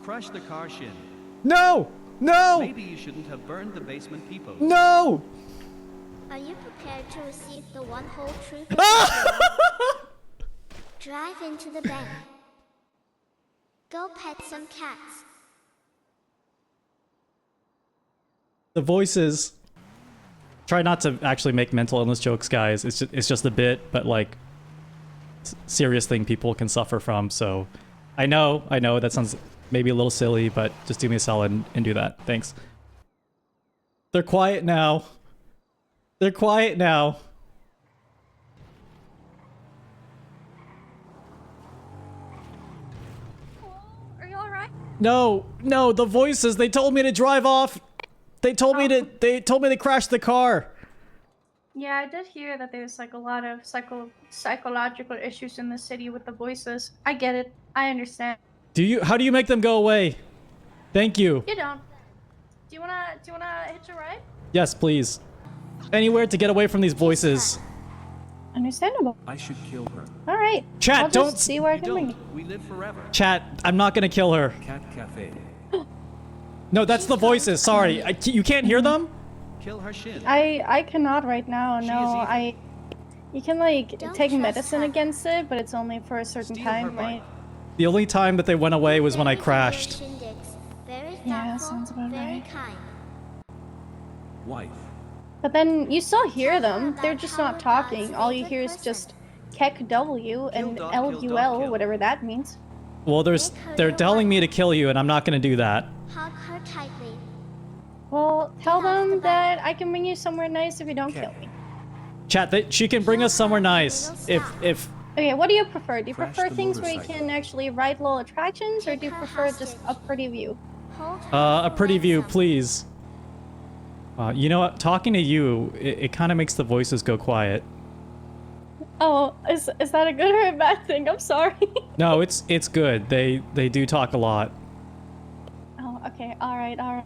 Crush the car, Shin. No! No! Maybe you shouldn't have burned the basement peepos. No! Are you prepared to receive the one whole truth? Drive into the bank. Go pet some cats. The voices. Try not to actually make mental illness jokes, guys. It's just a bit, but like serious thing people can suffer from. So I know that sounds maybe a little silly, but just do me a solid and do that. Thanks. They're quiet now. They're quiet now. Are you alright? No, the voices, they told me to drive off. They told me to crash the car. Yeah, I did hear that there's like a lot of psychological issues in the city with the voices. I get it. I understand. How do you make them go away? Thank you. You don't. Do you wanna hitch a ride? Yes, please. Anywhere to get away from these voices. Understandable. I should kill her. All right. Chat, I'll don't just see where I can bring you. We live forever. Chat, I'm not gonna kill her. Cat cafe. No, that's the voices. Sorry, you can't hear them? Kill her, Shin. I cannot right now. No, you can like Don't take trust medicine her. against it, but it's only for a certain Steal her time, right? bike. The only time that they went away was when I Very crashed. Shindigs. Very Yeah, thoughtful, sounds about very right. kind. Wife. But then you still hear them. They're just not talking. All you hear is just Kek W and Kill dog, kill dog, LUL, kill. whatever that means. Well, they're telling me to kill you, and I'm not gonna do that. Hug her tightly. Well, tell them that I can bring you somewhere nice if you don't kill me. Chat, she can bring us somewhere nice. If Okay, what do you prefer? Do you Crash prefer the things where you motorcycle. can actually ride little attractions, or Take do you her prefer just a hostage. pretty view? Hold her a for pretty view, ransom. please. You know what? Talking to you, it kind of makes the voices go quiet. Oh, is that a good or a bad thing? I'm sorry. No, it's good. They do talk a lot. Oh, okay. All right, all right.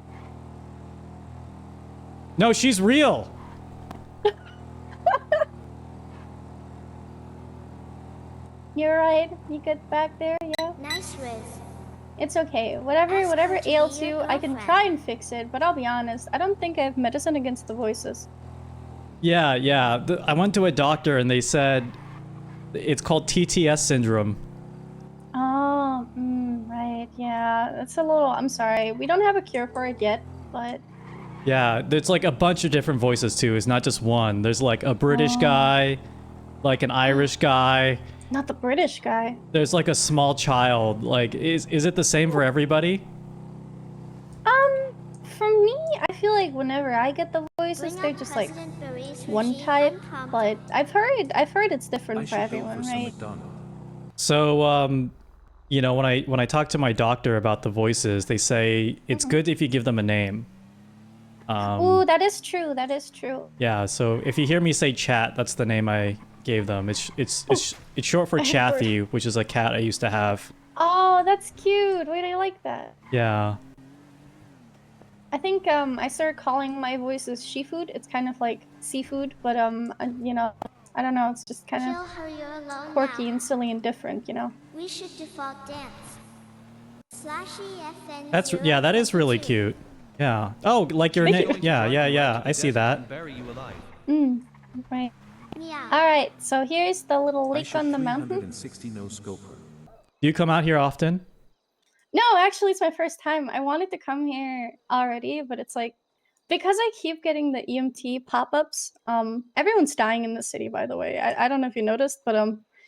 No, she's real. You're right. You get back there, yeah. Nice Riz. It's okay. Whatever Ask her to be ails your you, I can girlfriend. try and fix it. But I'll be honest, I don't think I have medicine against the voices. Yeah. I went to a doctor and they said it's called TTS Syndrome. Oh, right. Yeah, that's a little. I'm sorry. We don't have a cure for it yet, but Yeah, there's like a bunch of different voices too. It's not just one. There's like a British guy, like an Irish guy. not the British guy. There's like a small child. Like, is it the same for everybody? For me, I feel like whenever I get the voices, Bring they're up just like President Barry's one regime type. unprompted. But I've heard it's different I for should go everyone, for some right? McDonald's. So, you know, when I talk to my doctor about the voices, they say it's good if you give them a name. Ooh, that is true. That is true. Yeah, so if you hear me say Chat, that's the name I gave them. It's short for I heard- Chaffee, which is a cat I used to have. Oh, that's cute. Wait, I like that. Yeah. I think I started calling my voices she-food. It's kind of like seafood, but you know, I don't know. It's just kind Kill of her, you're alone quirky now. and silly and different, you know. We should default dance. Slashy FN. That is really cute. Yeah. Oh, like your Thank name. Yeah. I see that. Bury you alive. Right. Meow. All right. So here's the little I lake should on the mountain. 360 no scope her. Do you come out here often? No, actually, it's my first time. I wanted to come here already, but it's like because I keep getting the EMT pop-ups. Everyone's dying in the city, by the way. I don't know if you noticed, but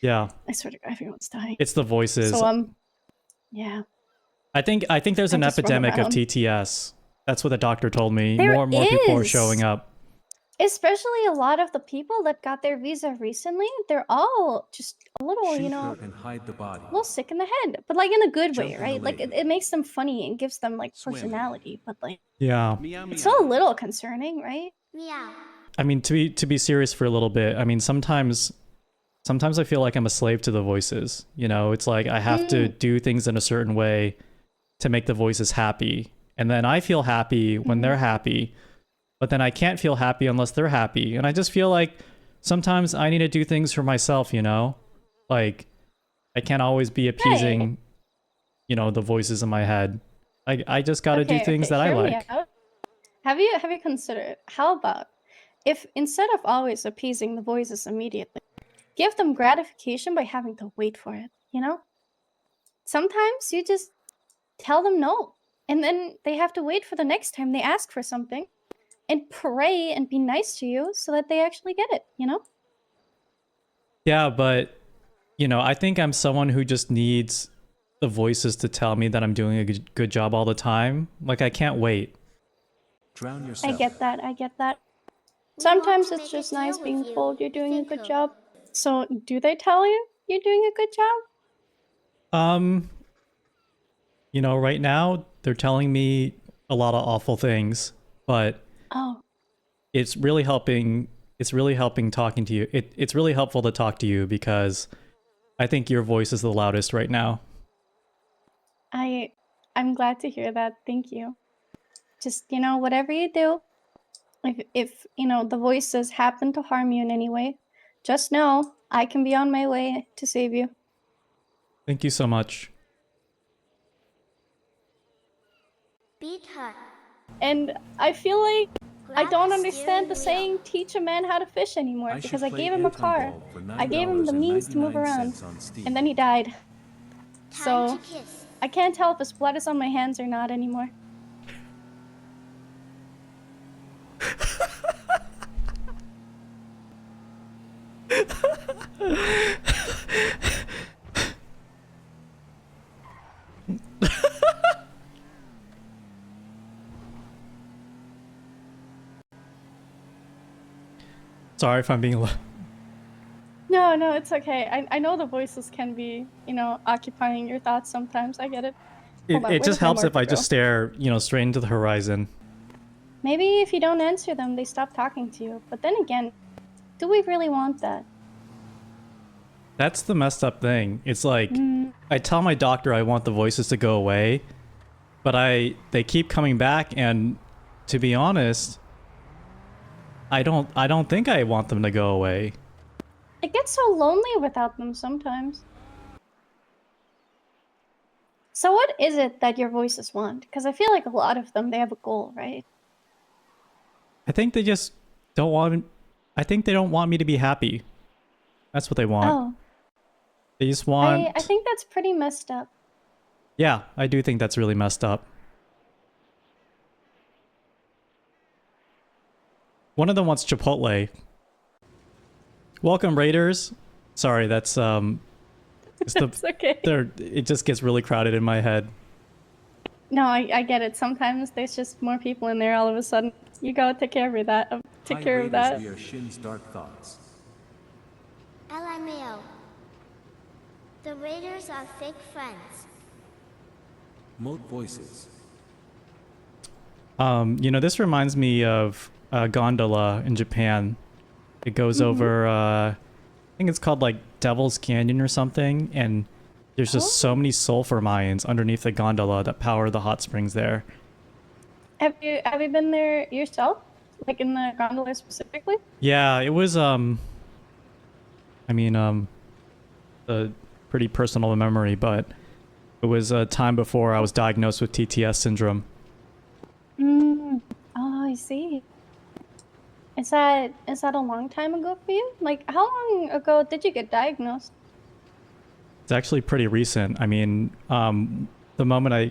Yeah. I swear to God, everyone's dying. It's the voices. So yeah. I think there's an I just run epidemic of around. TTS. That's what the doctor told me. There More and more people are is. showing up. Especially a lot of the people that got their visa recently, they're all just a little, Shoot you know, her and hide the body. a little sick in the head, but like in a good Jump way, in the right? Like lake. it makes them funny and gives them like Swim. personality, but like Yeah. Meow, it's meow. still a little concerning, right? Meow. I mean, to be serious for a little bit. I mean, sometimes I feel like I'm a slave to the voices. You know, it's like I have to do things in a certain way to make the voices happy, and then I feel happy when they're happy, but then I can't feel happy unless they're happy. And I just feel like sometimes I need to do things for myself. You know, like I can't always be appeasing, you know, the voices in my head. I just got to do things that I hear me like. out. Have you considered, how about if instead of always appeasing the voices immediately, give them gratification by having to wait for it, you know? Sometimes you just tell them no, and then they have to wait for the next time they ask for something and pray and be nice to you so that they actually get it, you know? Yeah, but you know, I think I'm someone who just needs the voices to tell me that I'm doing a good job all the time. Like I can't wait. Drown I yourself. get that. I get that. We Sometimes want to it's make a just nice deal being with you. told you're doing a Think good of- job. So, do they tell you you're doing a good job? Um, you know, right now they're telling me a lot of awful things, but Oh, it's really helping. It's really helping talking to you. It's really helpful to talk to you because I think your voice is the loudest right now. I'm glad to hear that. Thank you. Just, you know, whatever you do, if you know the voices happen to harm you in any way, just know I can be on my way to save you. Thank you so much. Beat her. And I feel like I Grab don't the understand the steering wheel. saying teach a man how to fish anymore I should because I play gave him a Anton car. Ball for I gave him the means to move around, $9.99 on Steam. and then he died. Time So to kiss. I can't tell if his blood is on my hands or not anymore. Sorry if I'm being. No, it's okay. I know the voices can be, you know, occupying your thoughts sometimes. I get it. Hold on, It where just did my helps if marker I go? just stare, you know, straight into the horizon. Maybe if you don't answer them, they stop talking to you. But then again, do we really want that? That's the messed up thing. It's like Mm, I tell my doctor I want the voices to go away, but they keep coming back, and to be honest, I don't think I want them to go away. it gets so lonely without them sometimes. So what is it that your voices want? Because I feel like a lot of them, they have a goal, right? I think they just don't want I think they don't want me to be happy. That's what they want. Oh, They just want I think that's pretty messed up. Yeah, I do think that's really messed up. One of them wants Chipotle. Welcome, Raiders. Sorry, that's it's the It's okay. it just gets really crowded in my head. No, I get it. Sometimes there's just more people in there all of a sudden. You gotta take care of that. Take Hi, care of Raiders, that. we are Shin's Dark Thoughts. LMAO. The Raiders are fake friends. Moat Voices. You know, this reminds me of Gondola in Japan. It goes over, I think it's called like Devil's Canyon or something, and there's just so many sulfur mines underneath the gondola that power the hot springs there. Have you been there yourself? Like in the gondola specifically? Yeah, it was, I mean, a pretty personal memory, but it was a time before I was diagnosed with TTS Syndrome. Mm. Oh, I see. Is that a long time ago for you? Like, how long ago did you get diagnosed? It's actually pretty recent. I mean, the moment I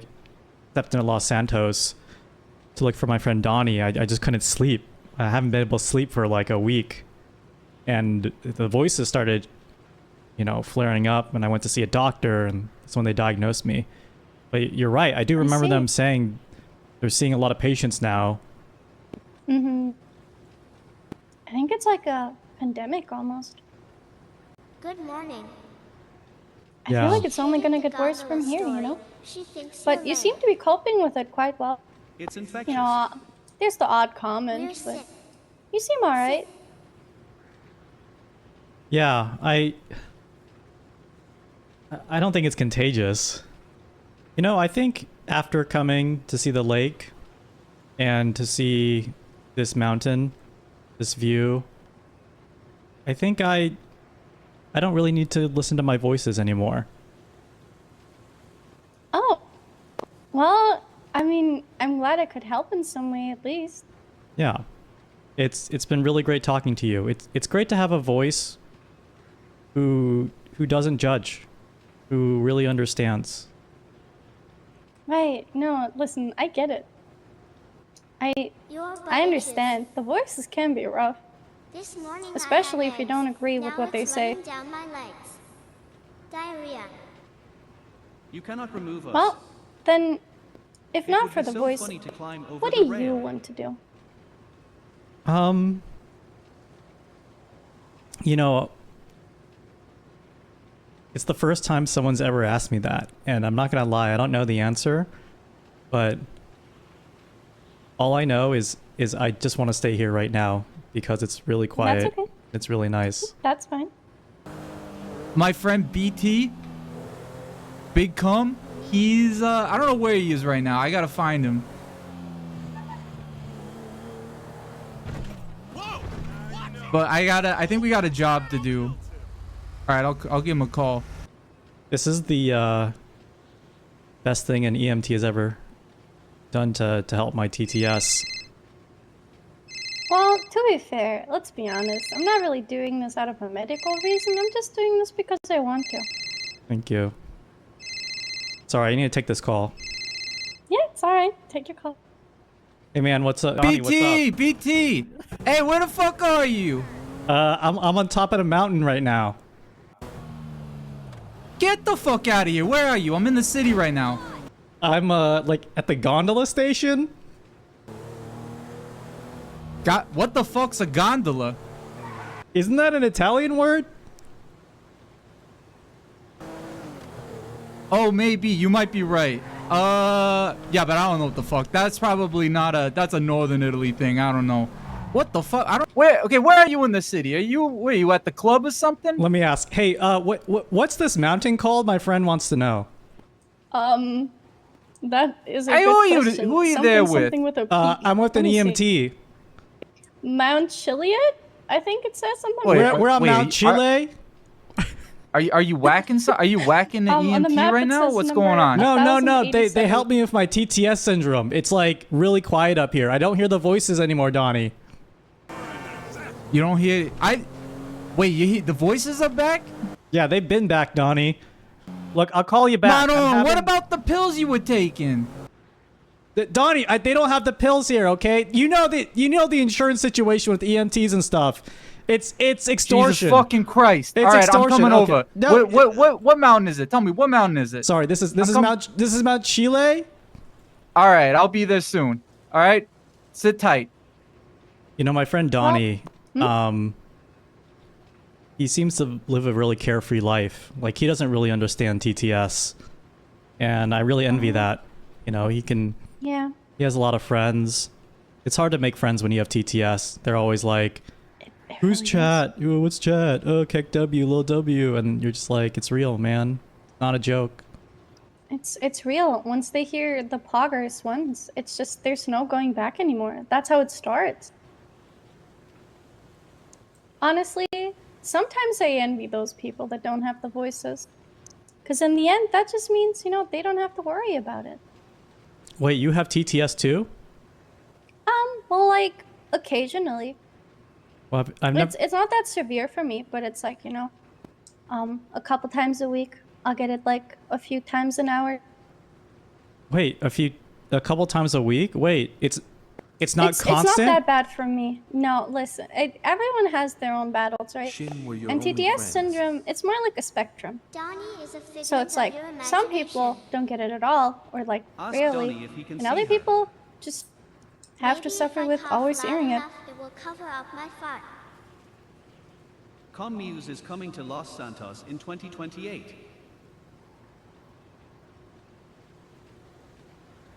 stepped into Los Santos to look for my friend Donnie, I just couldn't sleep. I haven't been able to sleep for like a week. And the voices started, you know, flaring up, and I went to see a doctor, and that's when they diagnosed me. But you're right. I do remember them see. saying they're seeing a lot of patients now. Mm-hmm. I think it's like a pandemic almost. Good morning. I feel like it's only gonna get worse from here, you know? She thinks But you seem to be coping with it quite well. It's infectious. You know, there's the odd We're comment, but sick. you seem alright. Yeah, I don't think it's contagious. You know, I think after coming to see the lake and to see this mountain, this view, I think I don't really need to listen to my voices anymore. Oh, Well, I mean, I'm glad I could help in some way at least. Yeah. It's been really great talking to you. It's great to have a voice who doesn't judge, who really understands. Right. No, listen, I get it. Your I understand. The voices can be rough, This morning especially I if you had don't eggs. agree with Now what they it's say. running down my legs. Diarrhea. You cannot remove us. Well, then, if It not would for be the so voice, funny to climb over what the do you rail. want to do? You know, it's the first time someone's ever asked me that, and I'm not gonna lie, I don't know the answer, but all I know is I just want to stay here right now because it's really quiet. That's okay. It's really nice. That's fine. My friend BT, Big Cum, he's I don't know where he is right now. I gotta find him. But I think we got a job to do. All right, I'll give him a call. This is the best thing an EMT has ever done to help my TTS. Well, to be fair, let's be honest. I'm not really doing this out of a medical reason. I'm just doing this because I want to. Thank you. Sorry, I need to take this call. Yeah, it's alright. Take your call. Hey man, what's up? Donnie, BT, what's BT. Hey, where the fuck are you? up? I'm on top of the mountain right now. Get the fuck out of here. Where are you? I'm in the city right now. I'm like at the gondola station. What the fuck's a gondola? Isn't that an Italian word? Oh, maybe. You might be right. Yeah, but I don't know what the fuck. That's probably not that's a Northern Italy thing. I don't know. What the fuck? Where are you in the city? Where are you at the club or something? Let me ask. Hey, what's this mountain called? My friend wants to know. That is a Hey, good question. who are you there with? Something with a P. I'm with an Let me see. EMT. Mount Chiliad? I think it says something. Wait, We're on wait, Mount Chile. Are you whacking Are you whacking the On the EMT map right it now? says What's number- going on? No. They 1087. helped me with my TTS syndrome. It's like really quiet up here. I don't hear the voices anymore, Donnie. You don't hear? Wait. You hear the voices are back? Yeah, they've been back, Donnie. Look, I'll call you back. No. I'm What having- about the pills you were taking? Donnie? They don't have the pills here, okay? You know the insurance situation with EMTs and stuff. It's extortion. Jesus fucking Christ! It's All right, extortion. I'm coming Okay. over. No. What mountain is it? Tell me, what mountain is it? Sorry, this is come- Mount Chile. All right, I'll be there soon. All right, sit tight. You know, my friend Donnie, he seems to live a really carefree life. Like, he doesn't really understand TTS. And I really envy that. You know, Yeah. he has a lot of friends. It's hard to make friends when you have TTS. They're always like, It who's really is. chat? Ooh, what's chat? Oh, Keck W, Lil W. And you're just like, it's real, man. Not a joke. It's real. Once they hear the poggers once, it's just there's no going back anymore. That's how it starts. Honestly, sometimes I envy those people that don't have the voices. Because in the end, that just means, they don't have to worry about it. Wait, you have TTS too? Well, like, occasionally. Well, I've never... It's not that severe for me, but it's like, a couple times a week. I'll get it like a few times an hour. Wait, a couple times a week? Wait, it's not constant? It's not that bad for me. No, listen, everyone has their own battles, right? Shin were your And only TTS friends. syndrome, it's more like a spectrum. Donnie is a figment So it's like of your some imagination. people don't get it at all, or like Ask really, Donnie if he can and see other her. people just have to Maybe if suffer I with cough always loud hearing it. enough, It will cover up my fart. Commuse is coming to Los Santos in 2028.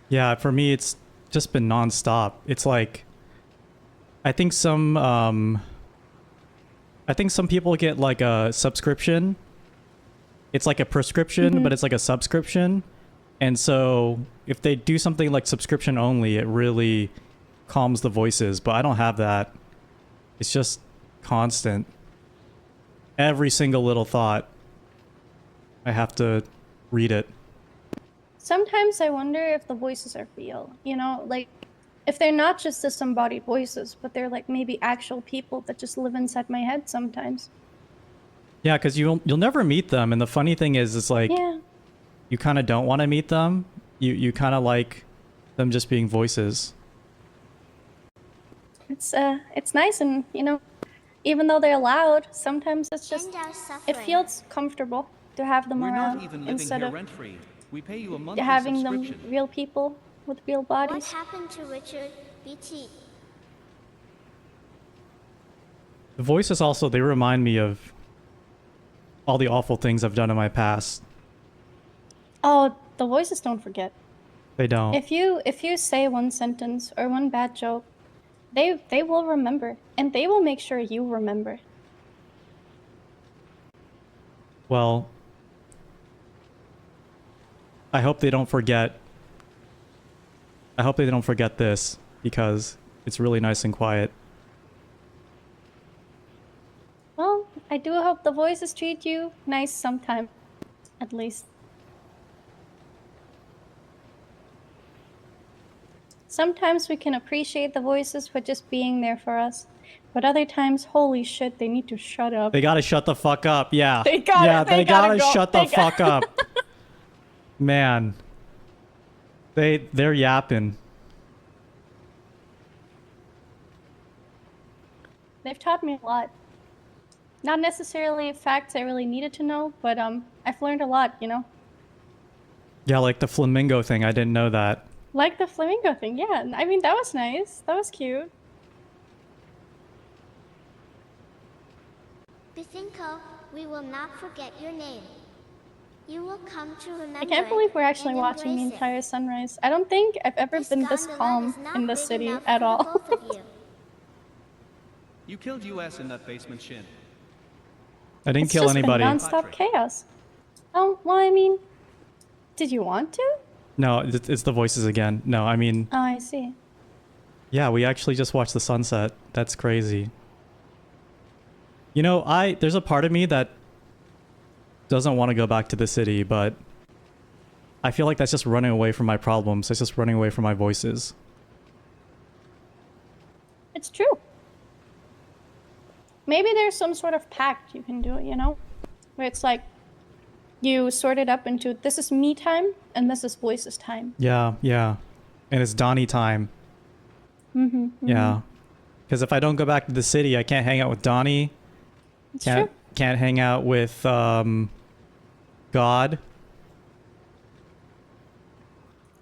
Yeah, for me, it's just been nonstop. It's like, I think some people get like a subscription. It's like a prescription, but it's like a subscription. And so if they do something like subscription only, it really calms the voices. But I don't have that. It's just constant. Every single little thought, I have to read it. Sometimes I wonder if the voices are real, you know, like if they're not just disembodied voices, but they're like maybe actual people that just live inside my head sometimes. Yeah, because you'll never meet them, and the funny thing is, it's like Yeah. you kind of don't want to meet them. You kind of like them just being voices. It's nice, and you know, even though they're loud, sometimes it's just End our it suffering. feels comfortable to have them We're around not even living instead here of rent-free. We pay you a monthly having them subscription. real people with real What bodies. happened to Richard, BT? The voices also, they remind me of all the awful things I've done in my past. Oh, the voices don't forget. They don't. If you say one sentence or one bad joke, they will remember, and they will make sure you remember. Well, I hope they don't forget. I hope they don't forget this, because it's really nice and quiet. Well, I do hope the voices treat you nice sometime, at least. Sometimes we can appreciate the voices for just being there for us, but other times, holy shit, they need to shut up. They gotta shut the fuck up, yeah. They gotta- yeah, they they gotta gotta go. shut the They got- fuck up. Man. They're yapping. They've taught me a lot. Not necessarily facts I really needed to know, but I've learned a lot, you know? Yeah, like the flamingo thing, I didn't know that. Like the flamingo thing, yeah. I mean, that was nice. That was cute. Bithinko, we will not forget your name. You will come to remember I can't believe we're it actually and watching the embrace it. entire sunrise. I don't think I've ever This been this gondola calm is not in this big city enough at for all. both of you. You killed US in that basement, Shin. I didn't It's kill just anybody. been non-stop chaos. Oh, well, I mean, did you want to? No, it's the voices again. No, I mean, Oh, I see. yeah, we actually just watched the sunset. That's crazy. You know, there's a part of me that doesn't want to go back to the city, but I feel like that's just running away from my problems. It's just running away from my voices. It's true. Maybe there's some sort of pact you can do, you know? Where it's like, you sort it up into, this is me time, and this is voices time. Yeah, yeah. And it's Donnie time. Mm-hmm. Yeah. Because if I don't go back to the city, I can't hang out with Donnie. It's true. Can't hang out with God.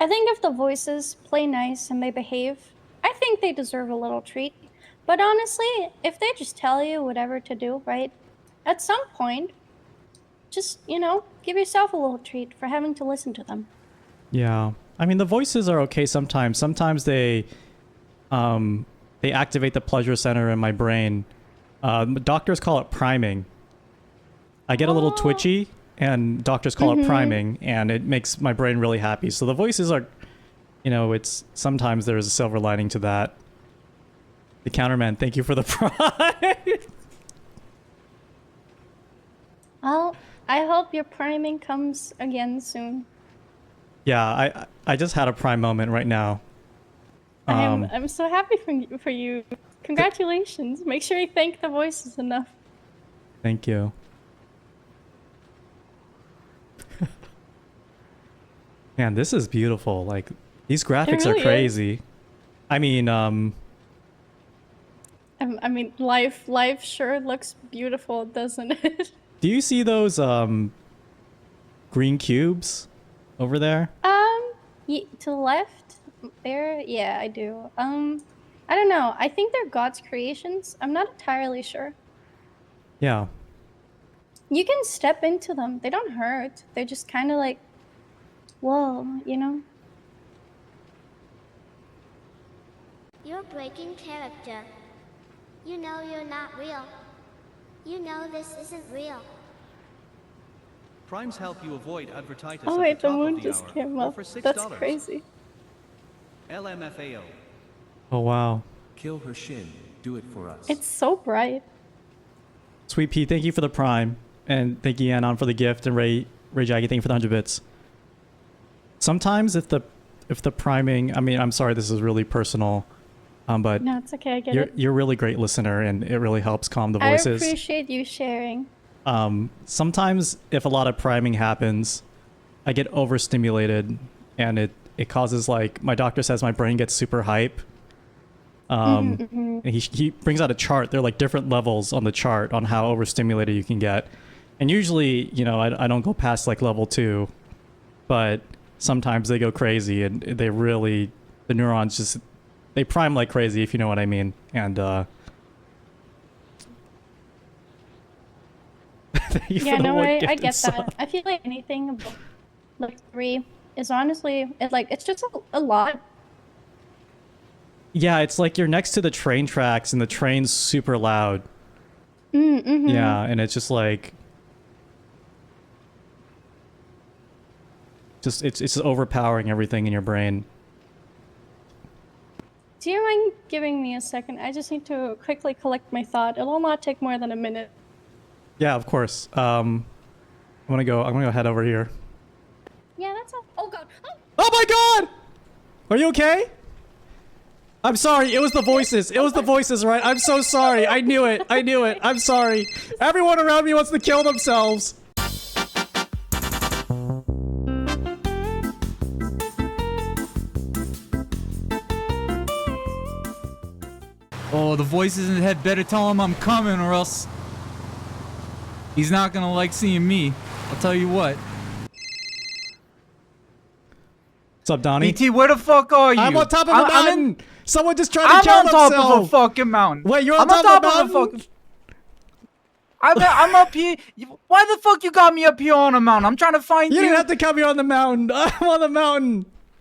I think if the voices play nice and they behave, I think they deserve a little treat. But honestly, if they just tell you whatever to do, right? At some point, just, you know, give yourself a little treat for having to listen to them. Yeah. I mean, the voices are okay sometimes. Sometimes they activate the pleasure center in my brain. Doctors call it priming. I get a little twitchy, and doctors call it priming, and it makes my brain really happy. So the voices are, you know, it's sometimes there's a silver lining to that. The counterman, thank you for the prime. Well, I hope your priming comes again soon. Yeah, I just had a prime moment right now. I'm so happy for you. Congratulations. Make sure you thank the voices enough. Thank you. Man, this is beautiful. Like, these graphics really are crazy. I mean, I mean, life sure looks beautiful, doesn't it? do you see those green cubes over there? To the left there, yeah, I do. I don't know. I think they're God's creations. I'm not entirely sure. Yeah. You can step into them. They don't hurt. They're just kind of like, whoa, you know? You're breaking character. You know you're not real. You know this isn't real. Primes help you avoid advertitis Oh at wait, the the top moon of the just hour, came or up. for $6. That's crazy. LMFAO. Oh, wow. Kill her shin. Do it for us. It's so bright. Sweet Pea, thank you for the prime. And thank you, Anon, for the gift. And Ray Jaggy, thank you for the 100 bits. Sometimes if the priming, I mean, I'm sorry, this is really personal, but No, it's okay. I get it. you're a really great listener, and it really helps calm the I voices. appreciate you sharing. Sometimes if a lot of priming happens, I get overstimulated, and it causes, like, my doctor says my brain gets super hype. And he brings out a chart. There are like different levels on the chart on how overstimulated you can get. And usually, you know, I don't go past like level 2, but sometimes they go crazy, and they really, the neurons just, they prime like crazy, if you know what I mean. And Yeah, no, I get that. I feel like anything above like 3 is honestly, it's just a lot. Yeah, it's like you're next to the train tracks, and the train's super loud. Yeah, and it's just like, it's just overpowering everything in your brain. Do you mind giving me a second? I just need to quickly collect my thought. It'll not take more than a minute. Yeah, of course. I'm gonna go head over here. Yeah, that's all. Oh god. Oh. Oh my god! Are you okay? I'm sorry, it was the voices. It was the voices, right? I'm so sorry. I knew it. I knew it. I'm sorry. Everyone around me wants to kill themselves. Oh, the voices in the head better tell him I'm coming, or else he's not gonna like seeing me. I'll tell you what. What's up, Donnie? BT, where the fuck are you? I'm on top of a mountain. Someone just tried to I'm kill on top themselves. of a fucking mountain. Wait, you're on top of a mountain? fucking. I'm up here. Why the fuck you got me up here on a mountain? I'm trying to find you. You didn't have to come here on the mountain. I'm on the mountain.